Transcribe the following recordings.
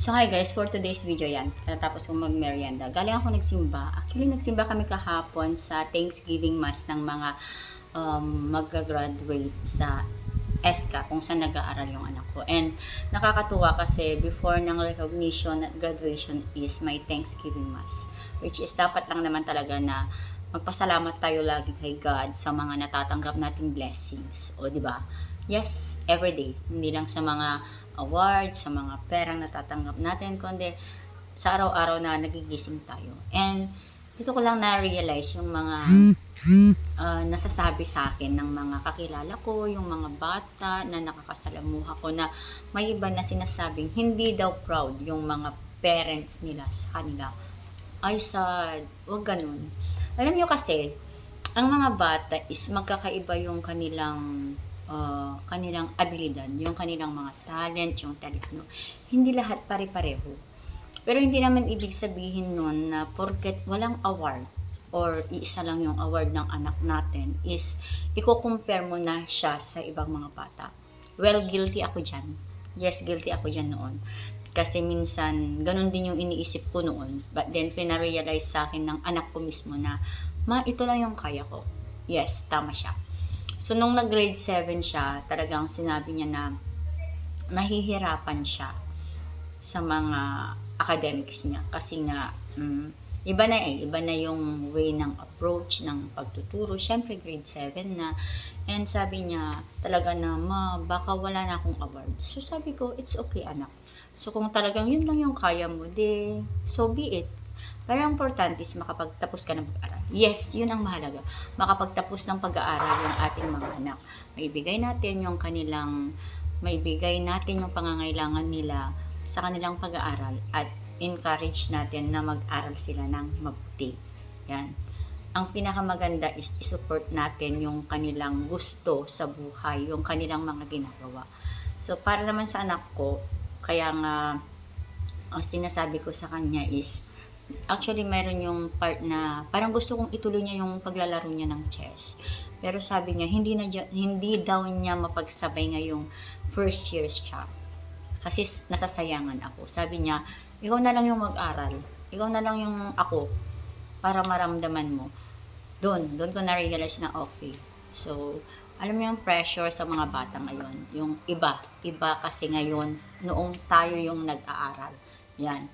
So hi guys, for today's video yan, natapos kong mag-merienda. Galing ako nagsimba. Actually, nagsimba kami kahapon sa Thanksgiving Mass ng mga mag-graduate sa ESCA kung saan nag-aaral yung anak ko. And nakakatuwa kasi before ng recognition at graduation is my Thanksgiving Mass. Which is dapat lang naman talaga na magpasalamat tayo lagi kay God sa mga natatanggap nating blessings. O di ba? Yes, everyday. Hindi lang sa mga awards, sa mga perang natatanggap natin, kundi sa araw-araw na nagigising tayo. And dito ko lang na-realize yung mga nasasabi sa akin ng mga kakilala ko, yung mga bata na nakakasalamuha ko na may iba na sinasabing hindi daw proud yung mga parents nila sa kanila. Ay sad, wag ganun. Alam nyo kasi, ang mga bata is magkakaiba yung kanilang abilidad, yung kanilang mga talent, yung talino. Hindi lahat pare-pareho. Pero hindi naman ibig sabihin nun na porket walang award or iisa lang yung award ng anak natin is i-compare mo na siya sa ibang mga bata. Well, guilty ako dyan. Yes, guilty ako dyan noon. Kasi minsan, ganun din yung iniisip ko noon. But then, pinarealize sa akin ng anak ko mismo na, ma, ito lang yung kaya ko. Yes, tama siya. So, nung nag-grade 7 siya, talagang sinabi niya na nahihirapan siya sa mga academics niya. Kasi nga, iba na yung way ng approach, ng pagtuturo. Siyempre, grade 7 na. And sabi niya, talaga na, ma, baka wala na akong award. So, sabi ko, it's okay, anak. So, kung talagang yun lang yung kaya mo, so be it. Pero ang importante is makapagtapos ka ng pag-aaral. Yes, yun ang mahalaga. Makapagtapos ng pag-aaral yung ating mga anak. Maibigay natin yung pangangailangan nila sa kanilang pag-aaral at encourage natin na mag-aral sila ng mabuti. Yan. Ang pinakamaganda is isupport natin yung kanilang gusto sa buhay, yung kanilang mga ginagawa. So, para naman sa anak ko, kaya nga, ang sinasabi ko sa kanya is, actually, meron yung part na parang gusto kong ituloy niya yung paglalaro niya ng chess. Pero sabi niya, hindi daw niya mapagsabay ngayong first year siya. Kasi nasasayangan ako. Sabi niya, ikaw na lang yung mag-aral. Ikaw na lang yung ako para maramdaman mo. Doon ko na-realize na okay. So, alam mo yung pressure sa mga bata ngayon. Yung iba kasi ngayon, noong tayo yung nag-aaral. Yan.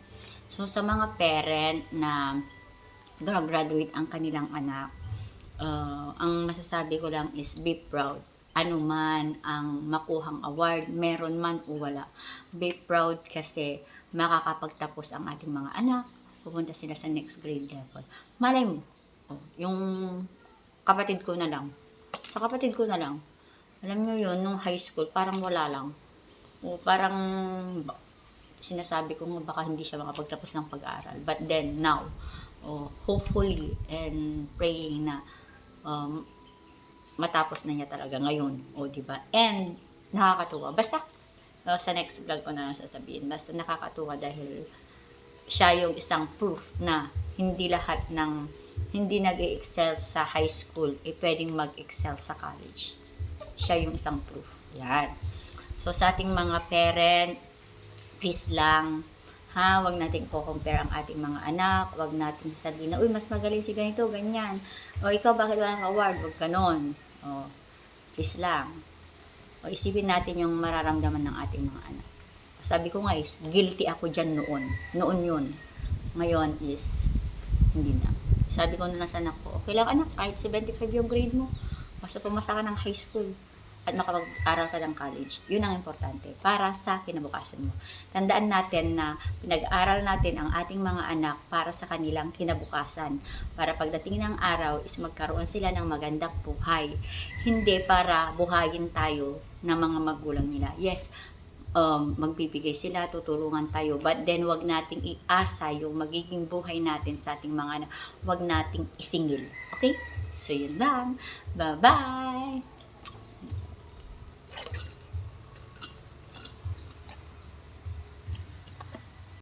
So, sa mga parent na graduate ang kanilang anak, ang masasabi ko lang is be proud. Ano man ang makuhang award, meron man o wala. Be proud kasi makakapagtapos ang ating mga anak, pupunta sila sa next grade level. Malay mo, yung kapatid ko na lang. Sa kapatid ko na lang. Alam nyo yun, nung high school, parang wala lang. O parang sinasabi ko nga baka hindi siya makapagtapos ng pag-aaral. But then, now, hopefully and praying na matapos na niya talaga ngayon. Diba? And, nakakatuwa. Basta, sa next vlog ko na sasabihin. Basta nakakatuwa dahil siya yung isang proof na hindi nag-excel sa high school, pwedeng mag-excel sa college. Siya yung isang proof. Yan. So, sa ating mga parent, please lang, wag natin compare ang ating mga anak, wag natin sabihin na, uy, mas magaling si ganito, ganyan. O, ikaw, bakit walang award? Wag ganon. Please lang. Isipin natin yung mararamdaman ng ating mga anak. Sabi ko nga is, guilty ako dyan noon. Noon yun. Ngayon is, hindi na. Sabi ko na sa anak ko, okay lang anak, kahit 75 yung grade mo, basta pumasa ka ng high school at nakapag-aral ka ng college, yun ang importante para sa kinabukasan mo. Tandaan natin na pinag-aral natin ang ating mga anak para sa kanilang kinabukasan. Para pagdating ng araw is magkaroon sila ng magandang buhay. Hindi para buhayin tayo ng mga magulang nila. Yes, magbibigay sila, tutulungan tayo, but then wag nating iasa yung magiging buhay natin sa ating mga anak. Wag nating isingil. Okay? So yun lang. Bye-bye!